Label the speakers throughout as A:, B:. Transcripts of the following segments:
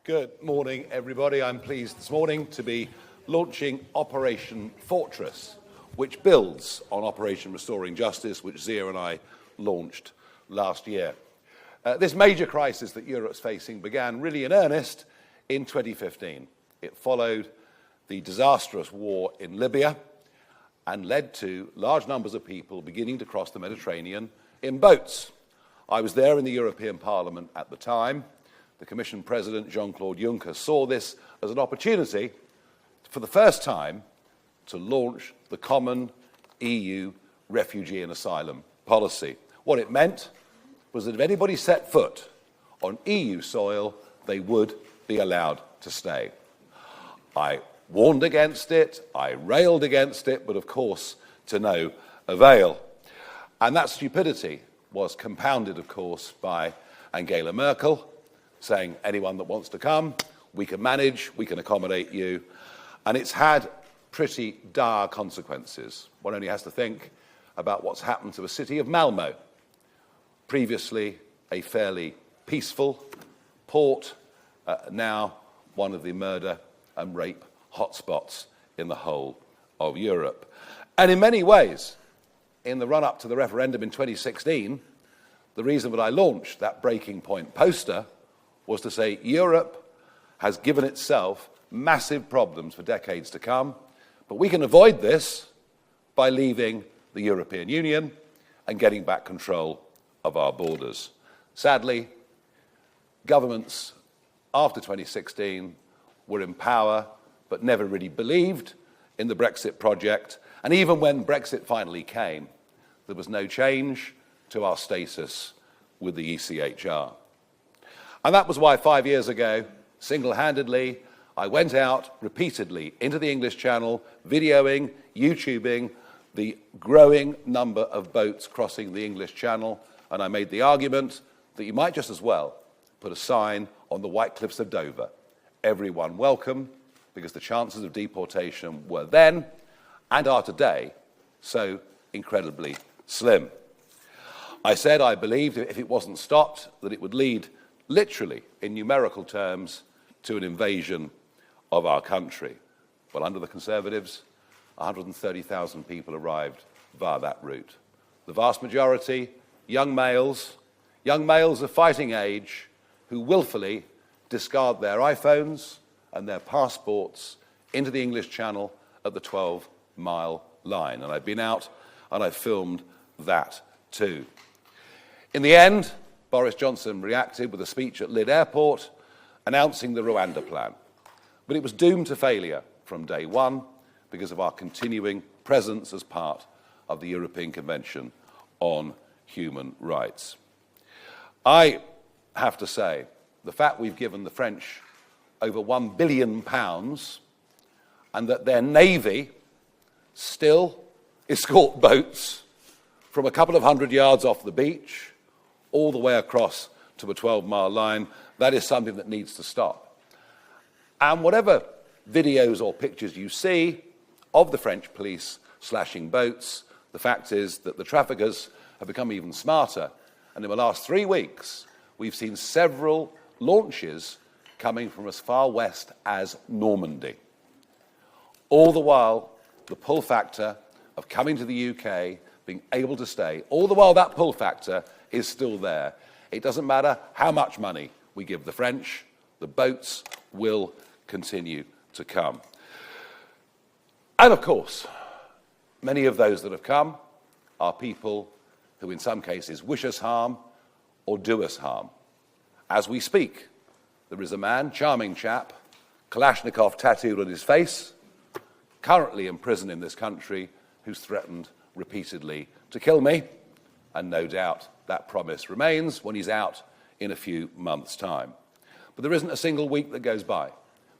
A: Good morning, everybody. I'm pleased this morning to be launching Operation Fortress, which builds on Operation Restoring Justice, which Zia and I launched last year. This major crisis that Europe's facing began really in earnest in 2015. It followed the disastrous war in Libya and led to large numbers of people beginning to cross the Mediterranean in boats. I was there in the European Parliament at the time. The Commission President, Jean-Claude Juncker, saw this as an opportunity for the first time to launch the common EU refugee and asylum policy. What it meant was that if anybody set foot on EU soil, they would be allowed to stay. I warned against it, I railed against it, but of course to no avail. And that stupidity was compounded, of course, by Angela Merkel, saying anyone that wants to come, we can manage, we can accommodate you. And it's had pretty dire consequences. One only has to think about what's happened to the city of Malmo, previously a fairly peaceful port, now one of the murder and rape hotspots in the whole of Europe. And in many ways, in the run-up to the referendum in 2016, the reason that I launched that breaking point poster was to say Europe has given itself massive problems for decades to come, but we can avoid this by leaving the European Union and getting back control of our borders. Sadly, governments after 2016 were in power but never really believed in the Brexit project, and even when Brexit finally came, there was no change to our status with the ECHR. And that was why 5 years ago, single-handedly, I went out repeatedly into the English Channel, videoing, YouTubing the growing number of boats crossing the English Channel, and I made the argument that you might just as well put a sign on the White Cliffs of Dover, everyone welcome, because the chances of deportation were then, and are today, so incredibly slim. I said I believed if it wasn't stopped, that it would lead literally, in numerical terms, to an invasion of our country. Well, under the Conservatives, 130,000 people arrived via that route. The vast majority, young males of fighting age, who willfully discard their iPhones and their passports into the English Channel at the 12-mile line. And I've been out and I've filmed that too. In the end, Boris Johnson reacted with a speech at Lid Airport announcing the Rwanda plan. But it was doomed to failure from day one because of our continuing presence as part of the European Convention on Human Rights. I have to say, the fact we've given the French over £1 billion and that their navy still escort boats from a couple of hundred yards off the beach all the way across to a 12-mile line, that is something that needs to stop. And whatever videos or pictures you see of the French police slashing boats, the fact is that the traffickers have become even smarter. And in the last 3 weeks, we've seen several launches coming from as far west as Normandy. All the while, the pull factor of coming to the UK, being able to stay, all the while that pull factor is still there. It doesn't matter how much money we give the French, the boats will continue to come. And of course, many of those that have come are people who in some cases wish us harm or do us harm. As we speak, there is a man, charming chap, Kalashnikov tattooed on his face, currently in prison in this country, who's threatened repeatedly to kill me, and no doubt that promise remains when he's out in a few months' time. But there isn't a single week that goes by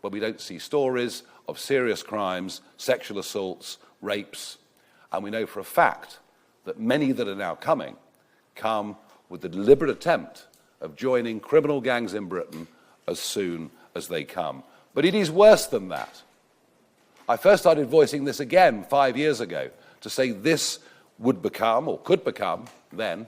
A: where we don't see stories of serious crimes, sexual assaults, rapes, and we know for a fact that many that are now coming come with the deliberate attempt of joining criminal gangs in Britain as soon as they come. But it is worse than that. I first started voicing this again 5 years ago to say this would become, or could become, then,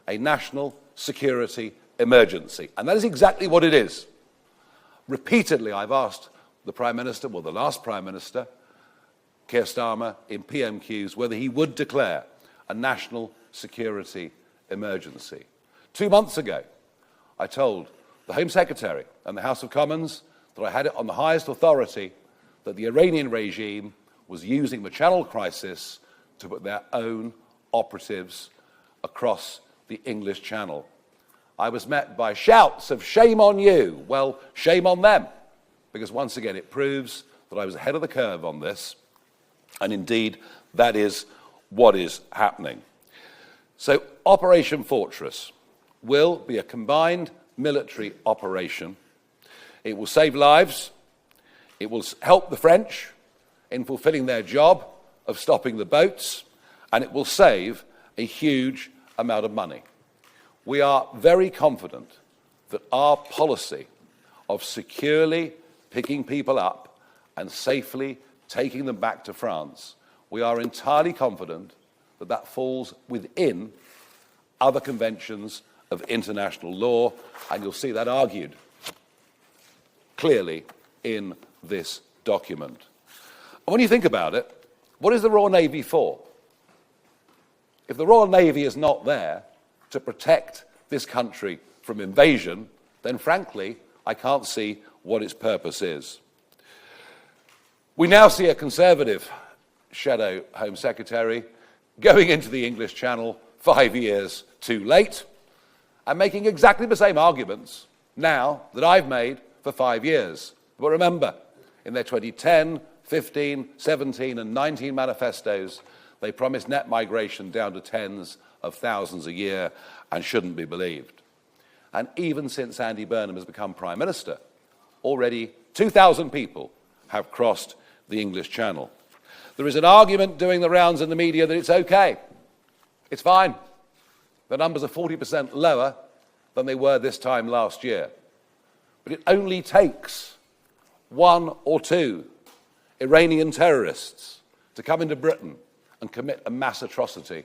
A: a national security emergency. And that is exactly what it is. Repeatedly, I've asked the Prime Minister, well, the last Prime Minister, Keir Starmer, in PMQs, whether he would declare a national security emergency. 2 months ago, I told the Home Secretary and the House of Commons that I had it on the highest authority that the Iranian regime was using the Channel crisis to put their own operatives across the English Channel. I was met by shouts of shame on you. Well, shame on them, because once again it proves that I was ahead of the curve on this, and indeed that is what is happening. So Operation Fortress will be a combined military operation. It will save lives, it will help the French in fulfilling their job of stopping the boats, and it will save a huge amount of money. We are very confident that our policy of securely picking people up and safely taking them back to France, we are entirely confident that that falls within other conventions of international law, and you'll see that argued clearly in this document. And when you think about it, what is the Royal Navy for? If the Royal Navy is not there to protect this country from invasion, then frankly, I can't see what its purpose is. We now see a Conservative shadow Home Secretary going into the English Channel 5 years too late and making exactly the same arguments now that I've made for 5 years. But remember, in their 2010, 15, 17 and 19 manifestos, they promised net migration down to tens of thousands a year and shouldn't be believed. And even since Andy Burnham has become Prime Minister, already 2,000 people have crossed the English Channel. There is an argument doing the rounds in the media that it's okay. It's fine. The numbers are 40% lower than they were this time last year. But it only takes one or two Iranian terrorists to come into Britain and commit a mass atrocity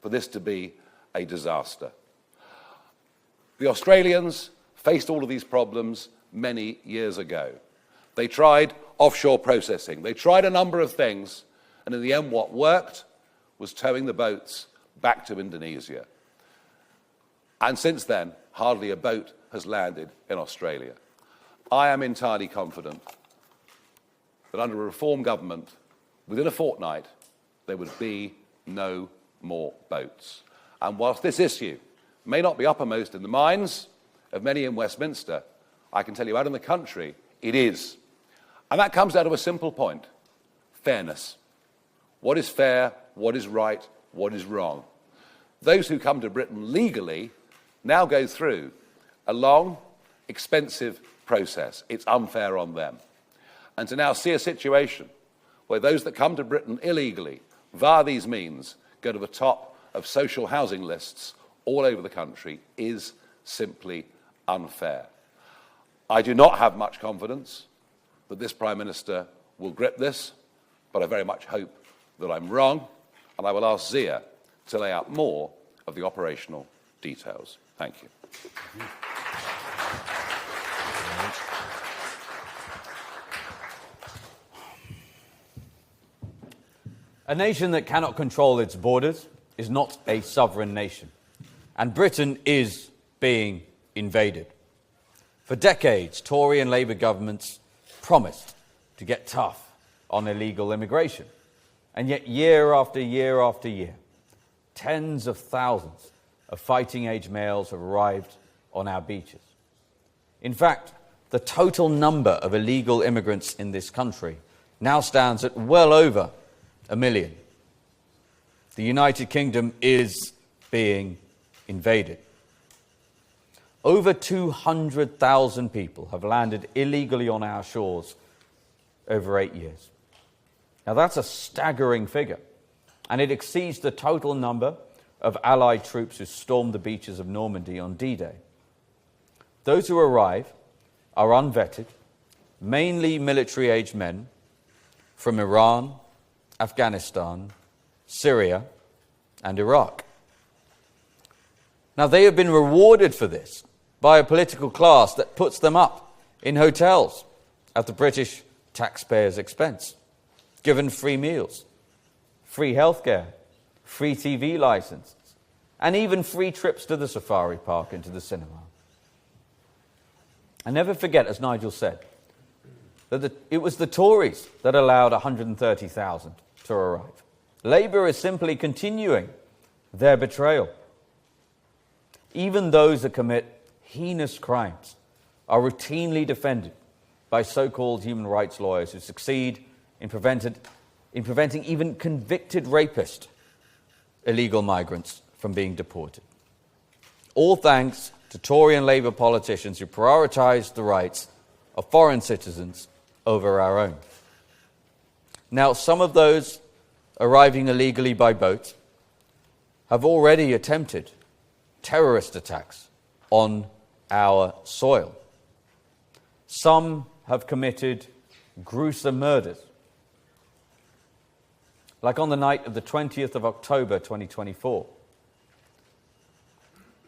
A: for this to be a disaster. The Australians faced all of these problems many years ago. They tried offshore processing. They tried a number of things, and in the end what worked was towing the boats back to Indonesia. And since then, hardly a boat has landed in Australia. I am entirely confident that under a reform government, within a fortnight, there would be no more boats. And whilst this issue may not be uppermost in the minds of many in Westminster, I can tell you out in the country, it is. And that comes down to a simple point: fairness. What is fair? What is right? What is wrong? Those who come to Britain legally now go through a long, expensive process. It's unfair on them. And to now see a situation where those that come to Britain illegally, via these means, go to the top of social housing lists all over the country is simply unfair. I do not have much confidence that this Prime Minister will grip this, but I very much hope that I'm wrong, and I will ask Zia to lay out more of the operational details. Thank you.
B: A nation that cannot control its borders is not a sovereign nation, and Britain is being invaded. For decades, Tory and Labour governments promised to get tough on illegal immigration, and yet year after year after year, tens of thousands of fighting-age males have arrived on our beaches. In fact, the total number of illegal immigrants in this country now stands at well over 1 million. The United Kingdom is being invaded. Over 200,000 people have landed illegally on our shores over 8 years. Now that's a staggering figure, and it exceeds the total number of Allied troops who stormed the beaches of Normandy on D-Day. Those who arrive are unvetted, mainly military-aged men from Iran, Afghanistan, Syria, and Iraq. Now, they have been rewarded for this by a political class that puts them up in hotels at the British taxpayers' expense, given free meals, free healthcare, free TV licenses, and even free trips to the safari park and to the cinema. I never forget, as Nigel said, that it was the Tories that allowed 130,000 to arrive. Labour is simply continuing their betrayal. Even those that commit heinous crimes are routinely defended by so-called human rights lawyers who succeed in preventing even convicted rapist illegal migrants from being deported. All thanks to Tory and Labour politicians who prioritise the rights of foreign citizens over our own. Now, some of those arriving illegally by boat have already attempted terrorist attacks on our soil. Some have committed gruesome murders. Like on the night of the 20th of October 2024,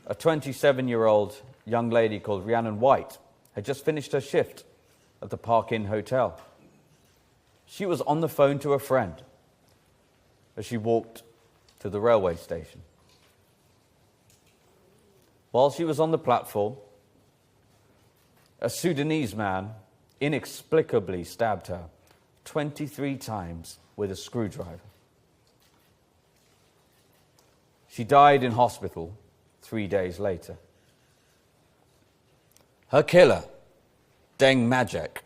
B: a 27-year-old young lady called Rhiannon White had just finished her shift at the Park Inn Hotel. She was on the phone to a friend as she walked to the railway station. While she was on the platform, a Sudanese man inexplicably stabbed her 23 times with a screwdriver. She died in hospital 3 days later. Her killer, Deng Majek,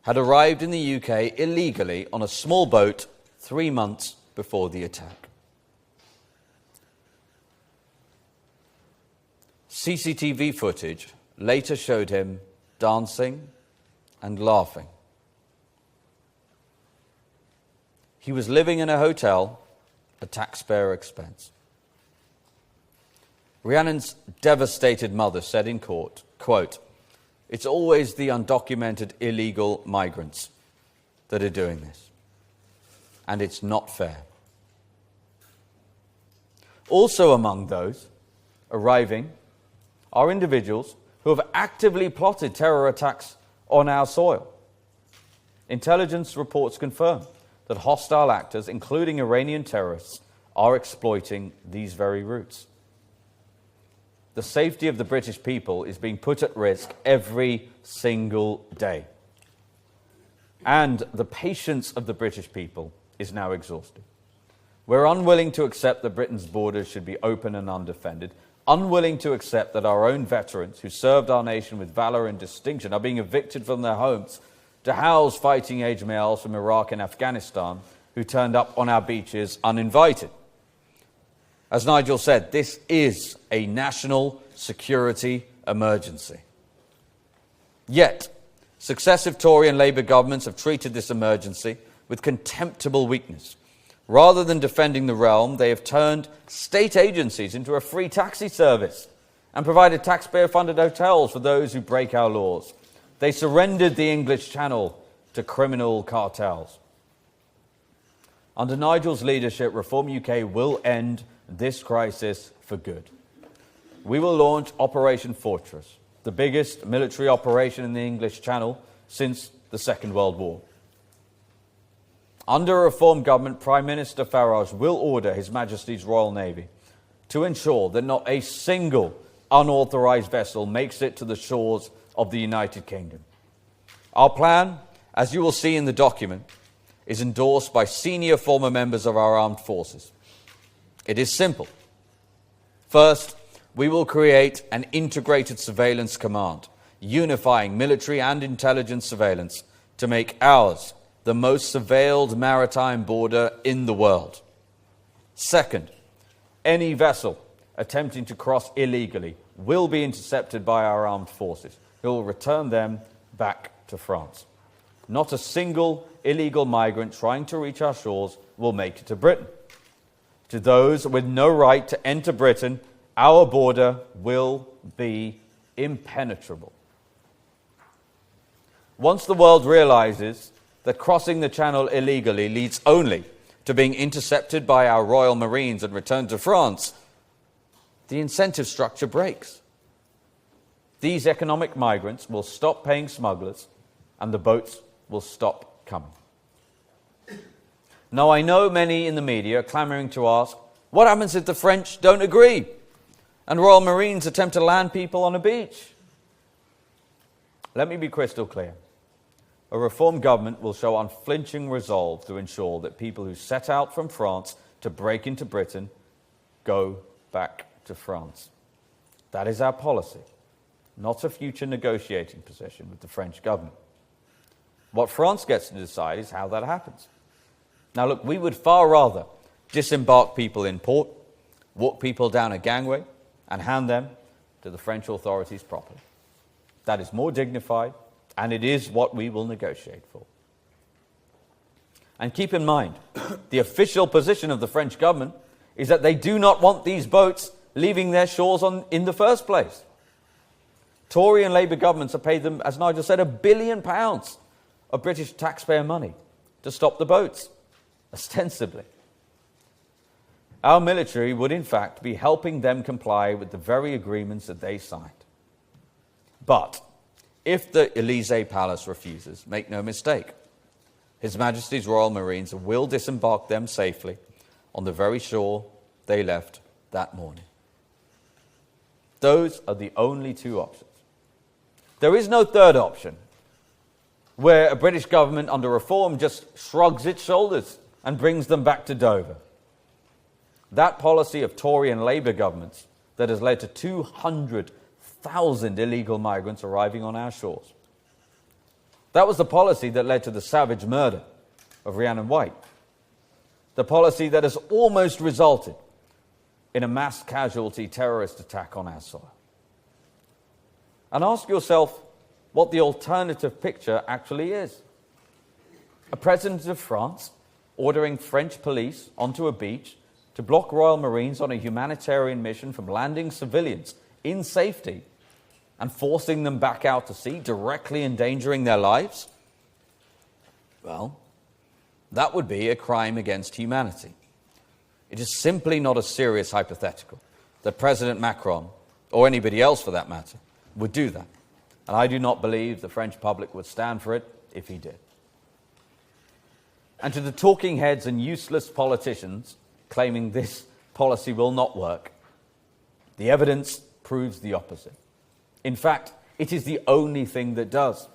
B: had arrived in the UK illegally on a small boat 3 months before the attack. CCTV footage later showed him dancing and laughing. He was living in a hotel at taxpayer expense. Rhiannon's devastated mother said in court, quote, "It's always the undocumented illegal migrants that are doing this, and it's not fair." Also among those arriving are individuals who have actively plotted terror attacks on our soil. Intelligence reports confirm that hostile actors, including Iranian terrorists, are exploiting these very routes. The safety of the British people is being put at risk every single day. And the patience of the British people is now exhausted. We're unwilling to accept that Britain's borders should be open and undefended, unwilling to accept that our own veterans who served our nation with valour and distinction are being evicted from their homes to house fighting-age males from Iraq and Afghanistan who turned up on our beaches uninvited. As Nigel said, this is a national security emergency. Yet, successive Tory and Labour governments have treated this emergency with contemptible weakness. Rather than defending the realm, they have turned state agencies into a free taxi service and provided taxpayer-funded hotels for those who break our laws. They surrendered the English Channel to criminal cartels. Under Nigel's leadership, Reform UK will end this crisis for good. We will launch Operation Fortress, the biggest military operation in the English Channel since the Second World War. Under a Reform government, Prime Minister Farage will order His Majesty's Royal Navy to ensure that not a single unauthorised vessel makes it to the shores of the United Kingdom. Our plan, as you will see in the document, is endorsed by senior former members of our armed forces. It is simple. First, we will create an integrated surveillance command, unifying military and intelligence surveillance to make ours the most surveilled maritime border in the world. Second, any vessel attempting to cross illegally will be intercepted by our armed forces, who will return them back to France. Not a single illegal migrant trying to reach our shores will make it to Britain. To those with no right to enter Britain, our border will be impenetrable. Once the world realises that crossing the Channel illegally leads only to being intercepted by our Royal Marines and returned to France, the incentive structure breaks. these economic migrants will stop paying smugglers and the boats will stop coming. Now, I know many in the media are clamouring to ask, what happens if the French don't agree and Royal Marines attempt to land people on a beach? Let me be crystal clear. A reform government will show unflinching resolve to ensure that people who set out from France to break into Britain go back to France. That is our policy, not a future negotiating position with the French government. What France gets to decide is how that happens. Now look, we would far rather disembark people in port, walk people down a gangway, and hand them to the French authorities properly. That is more dignified, and it is what we will negotiate for. And keep in mind, the official position of the French government is that they do not want these boats leaving their shores in the first place. Tory and Labour governments have paid them, as Nigel said, £1 billion of British taxpayer money to stop the boats, ostensibly. Our military would in fact be helping them comply with the very agreements that they signed. But if the Elysee Palace refuses, make no mistake, His Majesty's Royal Marines will disembark them safely on the very shore they left that morning. Those are the only two options. There is no third option, where a British government under reform just shrugs its shoulders and brings them back to Dover. That policy of Tory and Labour governments that has led to 200,000 illegal migrants arriving on our shores. That was the policy that led to the savage murder of Rhiannon White. The policy that has almost resulted in a mass casualty terrorist attack on our soil. And ask yourself what the alternative picture actually is. A president of France ordering French police onto a beach to block Royal Marines on a humanitarian mission from landing civilians in safety and forcing them back out to sea, directly endangering their lives? Well, that would be a crime against humanity. It is simply not a serious hypothetical that President Macron, or anybody else for that matter, would do that. And I do not believe the French public would stand for it if he did. And to the talking heads and useless politicians claiming this policy will not work, the evidence proves the opposite. In fact, it is the only thing that does.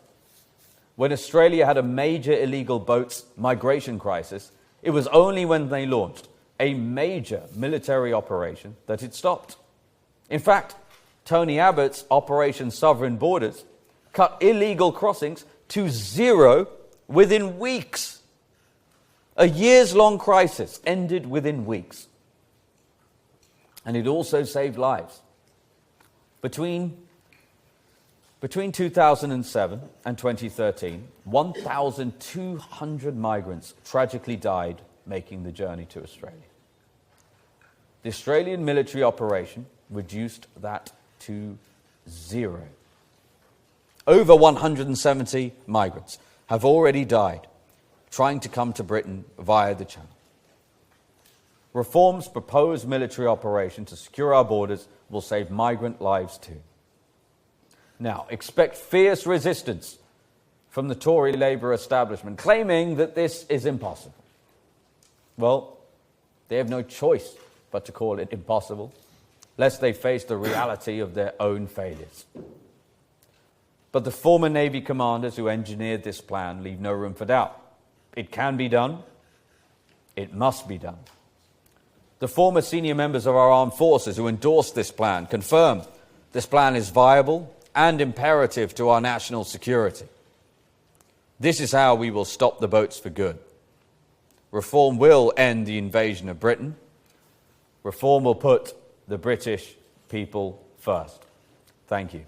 B: When Australia had a major illegal boats migration crisis, it was only when they launched a major military operation that it stopped. In fact, Tony Abbott's Operation Sovereign Borders cut illegal crossings to zero within weeks. A years-long crisis ended within weeks. And it also saved lives. Between 2007 and 2013, 1,200 migrants tragically died making the journey to Australia. The Australian military operation reduced that to zero. Over 170 migrants have already died trying to come to Britain via the Channel. Reform's proposed military operation to secure our borders will save migrant lives too. Now, expect fierce resistance from the Tory Labour establishment, claiming that this is impossible. Well, they have no choice but to call it impossible, lest they face the reality of their own failures. But the former Navy commanders who engineered this plan leave no room for doubt. It can be done. It must be done. The former senior members of our armed forces who endorsed this plan confirm this plan is viable and imperative to our national security. This is how we will stop the boats for good. Reform will end the invasion of Britain. Reform will put the British people first. Thank you.